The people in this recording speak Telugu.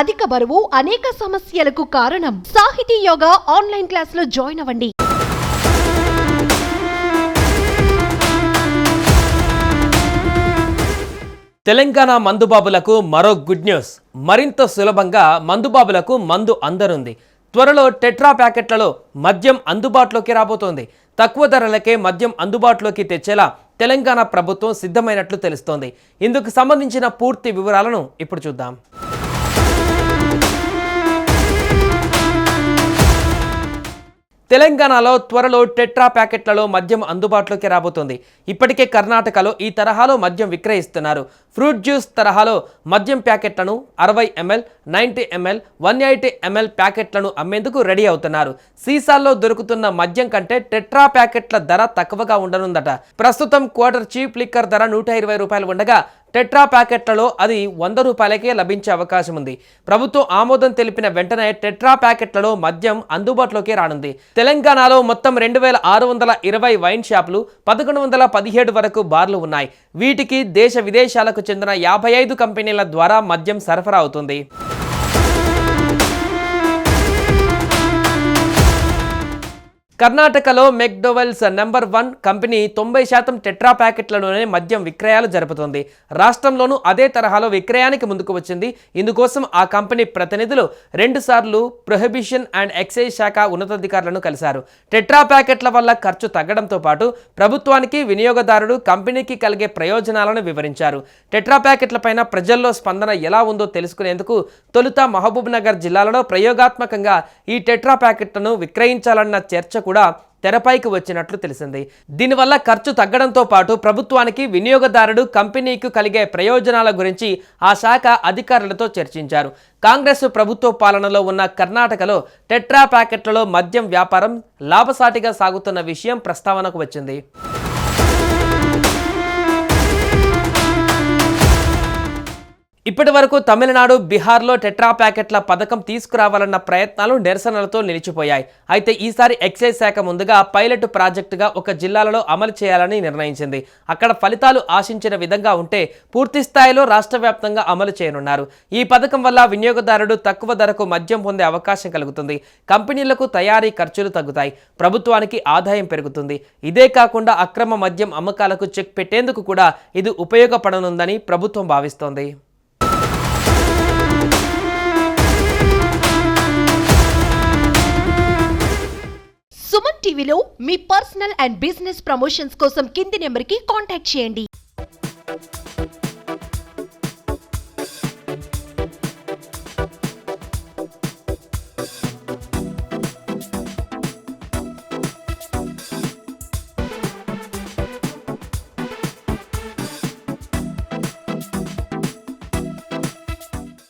అధిక బరువు అనేక సమస్యలకు కారణం. సాహితీ యోగా ఆన్లైన్ క్లాసులో జాయిన్ అవ్వండి. తెలంగాణ మందుబాబులకు మరో గుడ్ న్యూస్. మరింత సులభంగా మందుబాబులకు మందు అందనుంది. త్వరలో టెట్రా ప్యాకెట్లలో మద్యం అందుబాటులోకి రాబోతోంది. తక్కువ ధరలకే మద్యం అందుబాటులోకి తెచ్చేలా తెలంగాణ ప్రభుత్వం సిద్ధమైనట్లు తెలుస్తోంది. ఇందుకు సంబంధించిన పూర్తి వివరాలను ఇప్పుడు చూద్దాం. తెలంగాణలో త్వరలో టెట్రా ప్యాకెట్లలో మద్యం అందుబాటులోకి రాబోతోంది. ఇప్పటికే కర్ణాటకలో ఈ తరహాలో మద్యం విక్రయిస్తున్నారు. ఫ్రూట్ జ్యూస్ తరహాలో మద్యం ప్యాకెట్లను 60 ml, 90 ml, 180 ml ప్యాకెట్లను అమ్మేందుకు రెడీ అవుతున్నారు. సీసాల్లో దొరుకుతున్న మద్యం కంటే టెట్రా ప్యాకెట్ల ధర తక్కువగా ఉండనుందట. ప్రస్తుతం క్వార్టర్ చీప్ లిక్కర్ ధర 120 రూపాయలు ఉండగా టెట్రా ప్యాకెట్లలో అది 100 రూపాయలకే లభించే అవకాశం ఉంది. ప్రభుత్వం ఆమోదం తెలిపిన వెంటనే టెట్రా ప్యాకెట్లలో మద్యం అందుబాటులోకి రానుంది. తెలంగాణలో మొత్తం 2620 వైన్ షాపులు, 1117 వరకు బార్లు ఉన్నాయి. వీటికి దేశ విదేశాలకు చెందిన 55 కంపెనీల ద్వారా మద్యం సరఫరా అవుతుంది. కర్ణాటకలో మెక్డోవెల్స్ నంబర్ 1 కంపెనీ 90% టెట్రా ప్యాకెట్లలోనే మద్యం విక్రయాలు జరుపుతోంది. రాష్ట్రంలోనూ అదే తరహాలో విక్రయానికి ముందుకు వచ్చింది. ఇందుకోసం ఆ కంపెనీ ప్రతినిధులు 2 సార్లు ప్రొహిబిషన్ అండ్ ఎక్సైజ్ శాఖ ఉన్నతాధికారులను కలిశారు. టెట్రా ప్యాకెట్ల వల్ల ఖర్చు తగ్గడంతో పాటు ప్రభుత్వానికి, వినియోగదారుడు, కంపెనీకి కలిగే ప్రయోజనాలను వివరించారు. టెట్రా ప్యాకెట్లపైన ప్రజల్లో స్పందన ఎలా ఉందో తెలుసుకునేందుకు తొలుత మహబూబ్ నగర్ జిల్లాలలో ప్రయోగాత్మకంగా ఈ టెట్రా ప్యాకెట్లను విక్రయించాలన్న చర్చ కూడా తెరపైకి వచ్చినట్లు తెలిసింది. దీనివల్ల ఖర్చు తగ్గడంతో పాటు ప్రభుత్వానికి, వినియోగదారుడు, కంపెనీకి కలిగే ప్రయోజనాల గురించి ఆ శాఖ అధికారులతో చర్చించారు. కాంగ్రెస్ ప్రభుత్వ పాలనలో ఉన్న కర్ణాటకలో టెట్రా ప్యాకెట్లలో మద్యం వ్యాపారం లాభసాటిగా సాగుతున్న విషయం ప్రస్తావనకు వచ్చింది. ఇప్పటి వరకు తమిళనాడు, బీహార్లో టెట్రా ప్యాకెట్ల పథకం తీసుకురావాలన్న ప్రయత్నాలు నిరసనలతో నిలిచిపోయాయి. అయితే ఈసారి ఎక్సైజ్ శాఖ ముందుగా పైలట్ ప్రాజెక్టుగా ఒక జిల్లాలలో అమలు చేయాలని నిర్ణయించింది. అక్కడ ఫలితాలు ఆశించిన విధంగా ఉంటే పూర్తి స్థాయిలో రాష్ట్ర వ్యాప్తంగా అమలు చేయనున్నారు. ఈ పథకం వల్ల వినియోగదారుడు తక్కువ ధరకు మద్యం పొందే అవకాశం కలుగుతుంది. కంపెనీలకు తయారీ ఖర్చులు తగ్గుతాయి. ప్రభుత్వానికి ఆదాయం పెరుగుతుంది. ఇదే కాకుండా అక్రమ మద్యం అమ్మకాలకు చెక్ పెట్టేందుకు కూడా ఇది ఉపయోగపడనుందని ప్రభుత్వం భావిస్తోంది. సుమన్ టీవీలో మీ పర్సనల్ అండ్ బిజినెస్ ప్రమోషన్స్ కోసం కింది నెంబర్కి కాంటాక్ట్ చేయండి.